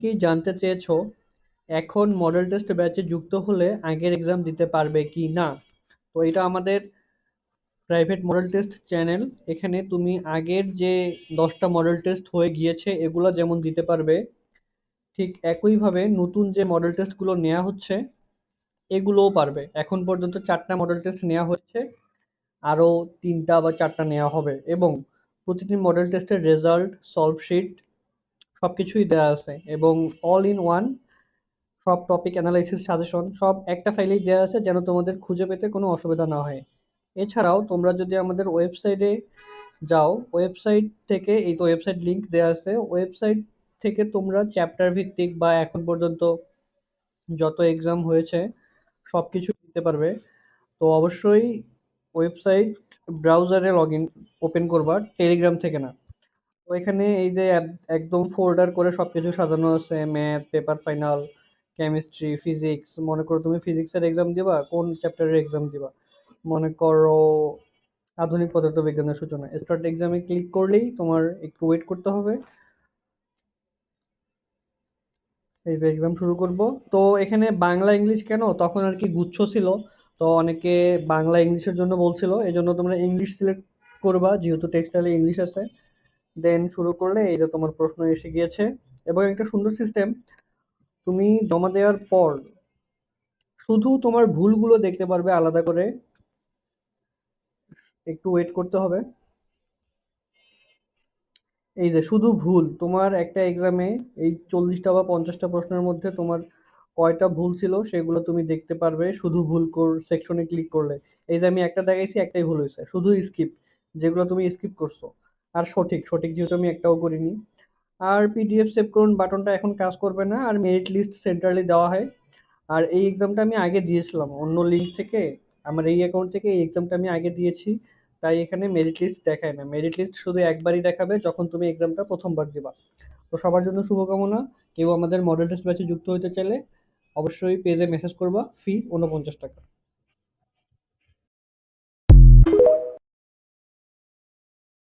কি জানতে চেয়েছো এখন মডেল টেস্ট ব্যাচে যুক্ত হলে আগের এক্সাম দিতে পারবে কি না? তো এটা আমাদের প্রাইভেট মডেল টেস্ট চ্যানেল। এখানে তুমি আগের যে 10টা মডেল টেস্ট হয়ে গিয়েছে এগুলো যেমন দিতে পারবে, ঠিক একইভাবে নতুন যে মডেল টেস্টগুলো নেওয়া হচ্ছে এগুলোও পারবে। এখন পর্যন্ত 4টা মডেল টেস্ট নেওয়া হচ্ছে, আরও 3টা বা 4টা নেওয়া হবে, এবং প্রতিটি মডেল টেস্টের রেজাল্ট, সলভ শিট সবকিছুই দেওয়া আছে, এবং অল ইন ওয়ান সব টপিক অ্যানালাইসিস সাজেশন সব একটা ফাইলেই দেওয়া আছে, যেন তোমাদের খুঁজে পেতে কোনো অসুবিধা না হয়। এছাড়াও তোমরা যদি আমাদের ওয়েবসাইটে যাও, ওয়েবসাইট থেকে, এই তো ওয়েবসাইট লিংক দেওয়া আছে, ওয়েবসাইট থেকে তোমরা চ্যাপ্টার ভিত্তিক বা এখন পর্যন্ত যত এক্সাম হয়েছে সব কিছু দিতে পারবে। তো অবশ্যই ওয়েবসাইট ব্রাউজারে লগ ইন ওপেন করবা, টেলিগ্রাম থেকে না। তো এখানে এই যে একদম ফোল্ডার করে সবকিছু সাজানো আছে, math, paper final, chemistry, physics. মনে করো তুমি ফিজিক্সের এক্সাম দিবা, কোন চ্যাপ্টারের এক্সাম দিবা? মনে করো আধুনিক পদার্থবিজ্ঞানের সূচনা। স্টার্ট এক্সামে ক্লিক করলেই তোমার একটু ওয়েট করতে হবে। এই যে এক্সাম শুরু করব। তো এখানে বাংলা ইংলিশ কেন, তখন আর কি গুচ্ছ ছিল, তো অনেকে বাংলা ইংলিশের জন্য বলছিল, এই জন্য তোমরা ইংলিশ সিলেক্ট করবা, যেহেতু টেক্সটাইলে ইংলিশ আছে। দেন শুরু করলে এই যে তোমার প্রশ্ন এসে গিয়েছে, এবং একটা সুন্দর সিস্টেম। তুমি জমা দেওয়ার পর শুধু তোমার ভুলগুলো দেখতে পারবে আলাদা করে। একটু ওয়েট করতে হবে। এই যে শুধু ভুল, তোমার একটা এক্সামে এই 40টা বা 50টা প্রশ্নের মধ্যে তোমার কয়টা ভুল ছিল সেগুলো তুমি দেখতে পারবে শুধু ভুল সেকশনে ক্লিক করলে। এই যে আমি একটা দেখাইছি, একটাই ভুল হয়েছে, শুধু স্কিপ, যেগুলো তুমি স্কিপ করছো। আর সঠিক সঠিক যেহেতু আমি একটাও করিনি। আর পিডিএফ সেভ করুন বাটনটা এখন কাজ করবে না, আর মেরিট লিস্ট সেন্ট্রালি দেওয়া হয়। আর এই এক্সামটা আমি আগে দিয়েছিলাম অন্য লিঙ্ক থেকে, আমার এই অ্যাকাউন্ট থেকে এই এক্সামটা আমি আগে দিয়েছি, তাই এখানে মেরিট লিস্ট দেখায় না। মেরিট লিস্ট শুধু একবারই দেখাবে যখন তুমি এক্সামটা প্রথমবার দিবা। তো সবার জন্য শুভকামনা। কেউ আমাদের মডেল টেস্ট ব্যাচে যুক্ত হতে চাইলে অবশ্যই পেজে মেসেজ করবা। ফি 49 টাকা।